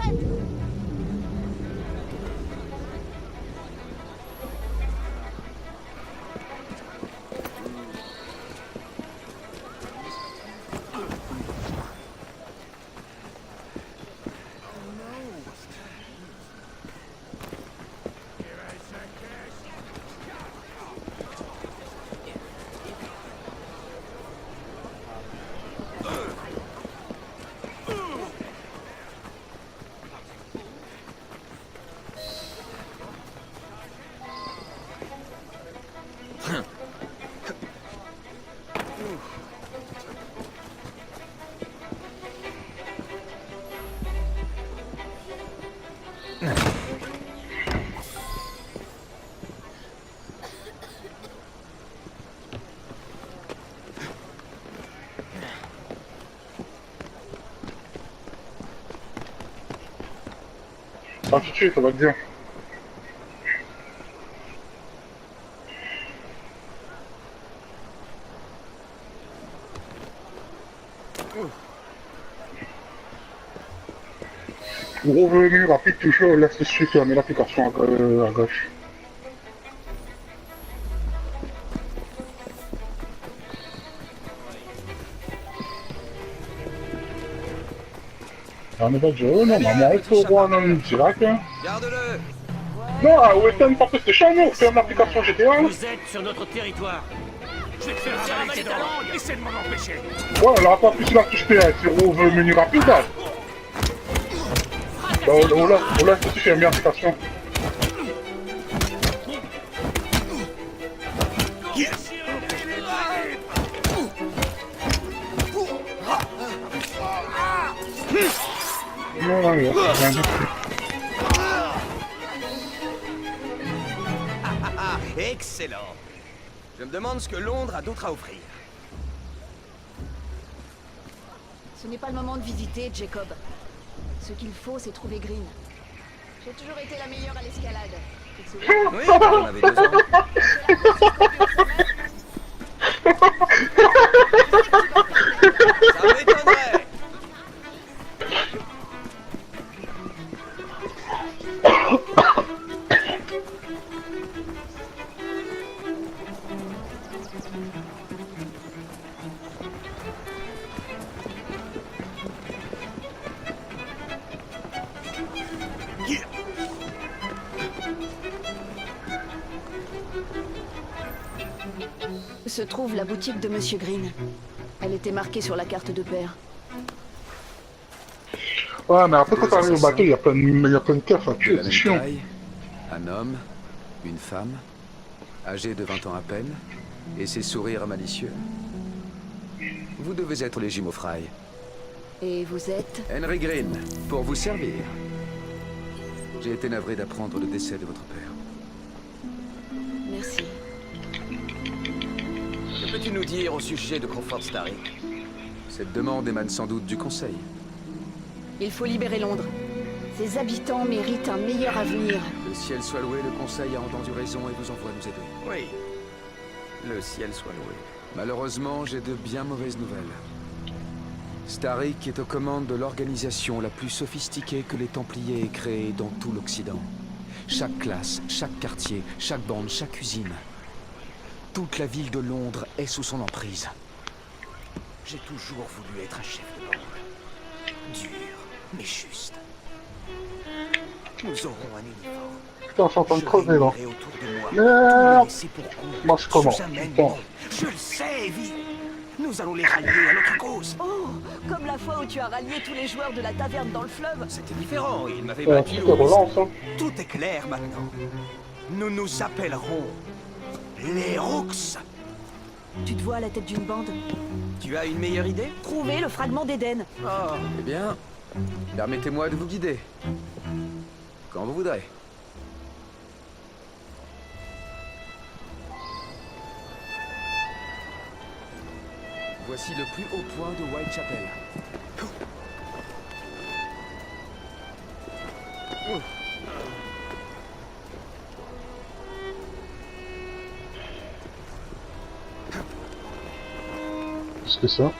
prête. Ah, tout de suite, ça va te dire. Gros menu rapide, toujours, laisse le suivre, fermer l'application à gauche. On est pas de jeu, normalement, il faut voir un direct. Garde-le. Non, à Western Park Station, on ferme l'application GTA. Vous êtes sur notre territoire. Je vais te faire avaler ta langue. Essaie de m'en empêcher. Ouais, on n'aura pas plus la touche PS, on veut le menu rapide là. Bah, on laisse aussi fermer l'application. Non, rien du tout. Excellent. Je me demande ce que Londres a d'autre à offrir. Ce n'est pas le moment de visiter, Jacob. Ce qu'il faut, c'est trouver Green. J'ai toujours été la meilleure à l'escalade. Tu te souviens? Oui, quand on avait 2 ans. Ça m'étonnerait. Se trouve la boutique de Monsieur Green. Elle était marquée sur la carte de père. Ouais, mais après, quand t'arrives au bateau, il y a plein de keufs à De tuer, la c'est même chiant. taille, un homme, une femme, âgés de 20 ans à peine, et ses sourires malicieux. Vous devez être les jumeaux Fry. Et vous êtes? Henry Green, pour vous servir. J'ai été navré d'apprendre le décès de votre père. Merci. Que peux-tu nous dire au sujet de Crawford Starrick? Cette demande émane sans doute du Conseil. Il faut libérer Londres. Ses habitants méritent un meilleur avenir. Le ciel soit loué, le Conseil a entendu raison et vous envoie nous aider. Oui. Le ciel soit loué. Malheureusement, j'ai de bien mauvaises nouvelles. Starrick est aux commandes de l'organisation la plus sophistiquée que les Templiers aient créée dans tout l'Occident. Chaque classe, chaque quartier, chaque bande, chaque usine. Toute la ville de Londres est sous son emprise. J'ai toujours voulu être un chef de bande. Dur, mais juste. Nous aurons un uniforme. Putain, je suis en train de crever là. Je autour de moi. Merde. Laissez pour compte. Marche comment? Sous un même Putain. nom. Je le sais, Evie. Nous allons les rallier à notre cause. Oh, comme la fois où tu as rallié tous les joueurs de la taverne dans le fleuve. C'était différent, il m'avait Ouais, battu. tu te relances, hein. Tout est clair maintenant. Nous nous appellerons les Rooks. Tu te vois à la tête d'une bande. Tu as une meilleure idée? Trouver le fragment d'Éden. Oh, eh bien, permettez-moi de vous guider. Quand vous voudrez. Voici le plus haut point de Whitechapel. Qu'est-ce que c'est?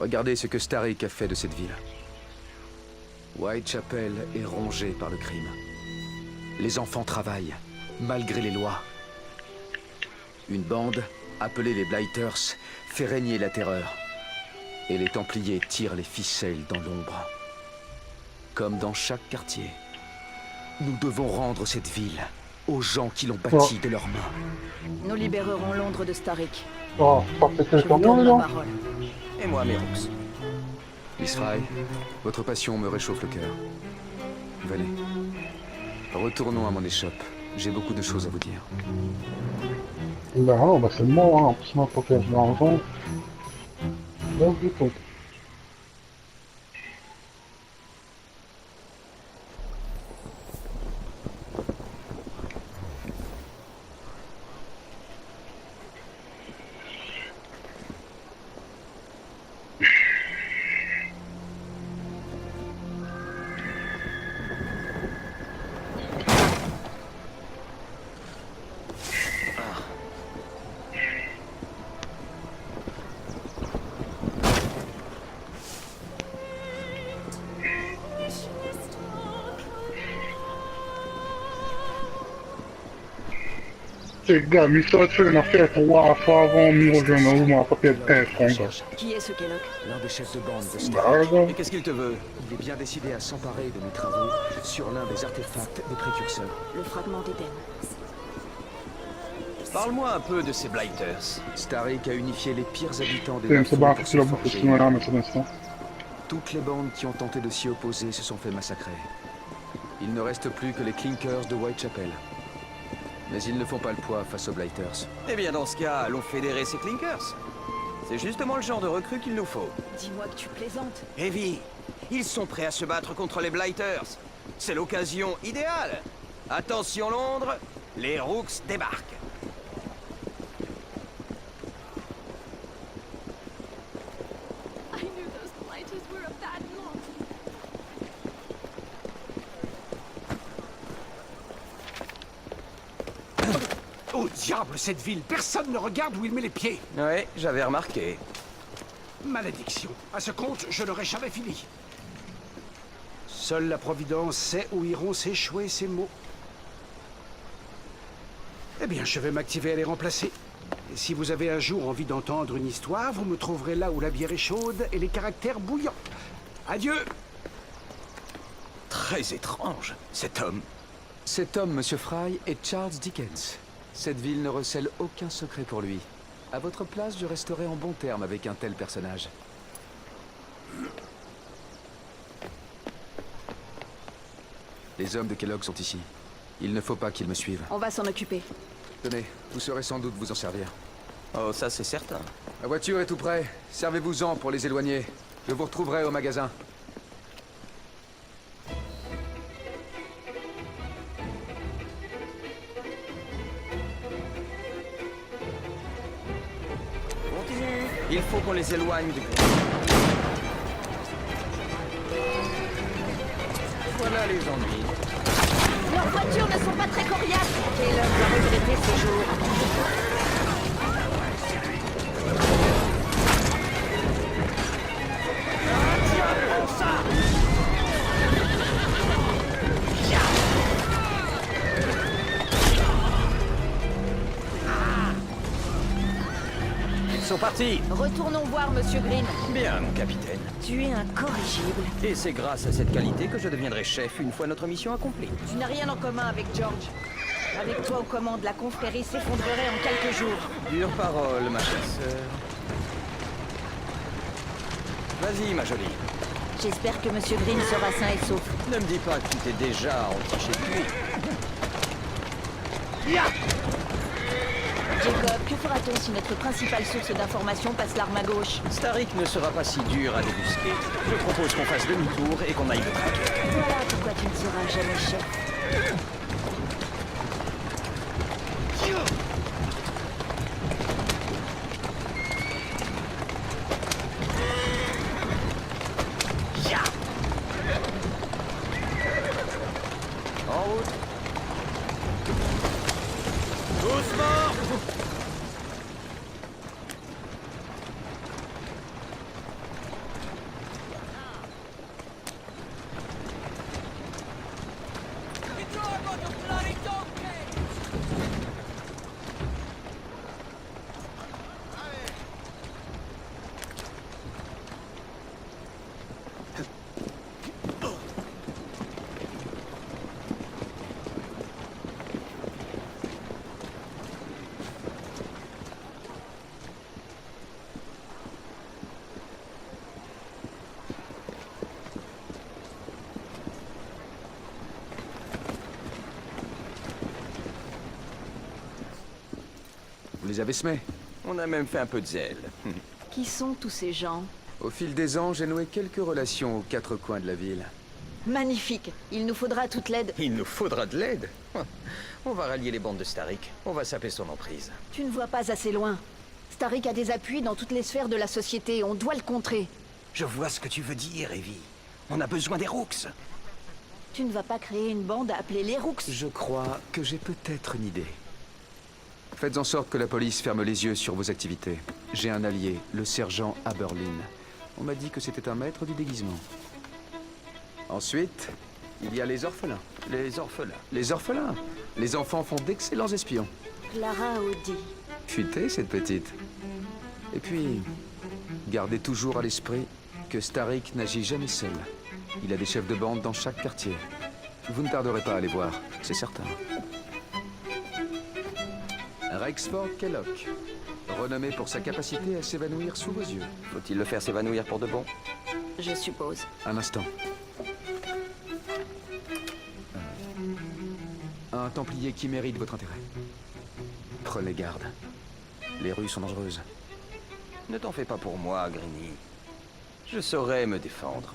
Regardez ce que Starrick a fait de cette ville. Whitechapel est rongée par le crime. Les enfants travaillent, malgré les lois. Une bande, appelée les Blighters, fait régner la terreur. Et les Templiers tirent les ficelles dans l'ombre. Comme dans chaque quartier. Nous devons rendre cette ville aux gens qui l'ont bâtie de leurs mains. Nous libérerons Londres de Starrick. Oh, ça fait Je quelque vous chose, donne là. ma parole. Et moi, mes Rooks. Miss Fry, votre passion me réchauffe le cœur. Venez. Retournons à mon échoppe. J'ai beaucoup de choses à vous dire. Bah, non, bah c'est mort, hein. En plus, moi, pour que je l'argent. Donc, du tout. Les gars, Mister fait une affaire pour voir à fois avant de me rejoindre. Vous m'avez pas payé de francs. Cherche Qui est ce Kellock? l'un des chefs de bande de Bah, Starrick. regarde. Et qu'est-ce qu'il te veut? Il est bien décidé à s'emparer de mes travaux sur l'un des artefacts des précurseurs. Le fragment d'Éden. Parle-moi un peu de ces Blighters. Starrick a unifié les pires habitants des C'est une Nafos barre pour qui se l'a bouffé, forger. sinon, là, mais c'est l'instant. Toutes les bandes qui ont tenté de s'y opposer se sont fait massacrer. Il ne reste plus que les Clinkers de Whitechapel. Mais ils ne font pas le poids face aux Blighters. Eh bien, dans ce cas, allons fédérer ces Clinkers. C'est justement le genre de recrue qu'il nous faut. Dis-moi que tu plaisantes. Heavy, ils sont prêts à se battre contre les Blighters. C'est l'occasion idéale. Attention Londres, les Rooks débarquent. I knew those blighters were a bad lot. Oh diable, cette ville! Personne ne regarde où il met les pieds! Oui, j'avais remarqué. Malédiction! À ce compte, je n'aurai jamais fini. Seule la Providence sait où iront s'échouer ces mots. Eh bien, je vais m'activer à les remplacer. Et si vous avez un jour envie d'entendre une histoire, vous me trouverez là où la bière est chaude et les caractères bouillants. Adieu! Très étrange, cet homme. Cet homme, Monsieur Fry, est Charles Dickens. Cette ville ne recèle aucun secret pour lui. À votre place, je resterai en bon terme avec un tel personnage. Les hommes de Kellogg sont ici. Il ne faut pas qu'ils me suivent. On va s'en occuper. Tenez, vous saurez sans doute vous en servir. Oh, ça c'est certain. La voiture est tout près. Servez-vous-en pour les éloigner. Je vous retrouverai au magasin. Continue. Il faut qu'on les éloigne du... Voilà les ennuis. Leurs voitures ne sont pas très coriaces. Taylor va regretter ce jour. Ils sont partis. Retournons voir Monsieur Green. Bien, mon capitaine. Tu es incorrigible. Et c'est grâce à cette qualité que je deviendrai chef une fois notre mission accomplie. Tu n'as rien en commun avec George. Avec toi aux commandes, la confrérie s'effondrerait en quelques jours. Dure parole, ma chère sœur. Vas-y, ma jolie. J'espère que Monsieur Green sera sain et sauf. Ne me dis pas que tu t'es déjà entiché de lui. Jacob, que fera-t-on si notre principale source d'information passe l'arme à gauche? Starrick ne sera pas si dur à débusquer. Je propose qu'on fasse demi-tour et qu'on aille le traquer. Voilà pourquoi tu ne seras jamais chef. En route. Doucement. les avait semés. On a même fait un peu de zèle. Qui sont tous ces gens? Au fil des ans, j'ai noué quelques relations aux quatre coins de la ville. Magnifique. Il nous faudra toute l'aide. Il nous faudra de l'aide. On va rallier les bandes de Starik. On va saper son emprise. Tu ne vois pas assez loin. Starik a des appuis dans toutes les sphères de la société. On doit le contrer. Je vois ce que tu veux dire, Evie. On a besoin des Rooks. Tu ne vas pas créer une bande appelée les Rooks. Je crois que j'ai peut-être une idée. Faites en sorte que la police ferme les yeux sur vos activités. J'ai un allié, le sergent Aberlin. On m'a dit que c'était un maître du déguisement. Ensuite, il y a les orphelins. Les orphelins. Les orphelins. Les enfants font d'excellents espions. Clara Audi. Fuitée, cette petite. Et puis, gardez toujours à l'esprit que Starik n'agit jamais seul. Il a des chefs de bande dans chaque quartier. Vous ne tarderez pas à les voir, c'est certain. Rexford Kellock, renommé pour sa capacité à s'évanouir sous vos yeux. Faut-il le faire s'évanouir pour de bon? Je suppose. Un instant. Un templier qui mérite votre intérêt. Prenez garde. Les rues sont dangereuses. Ne t'en fais pas pour moi, Greeny. Je saurai me défendre.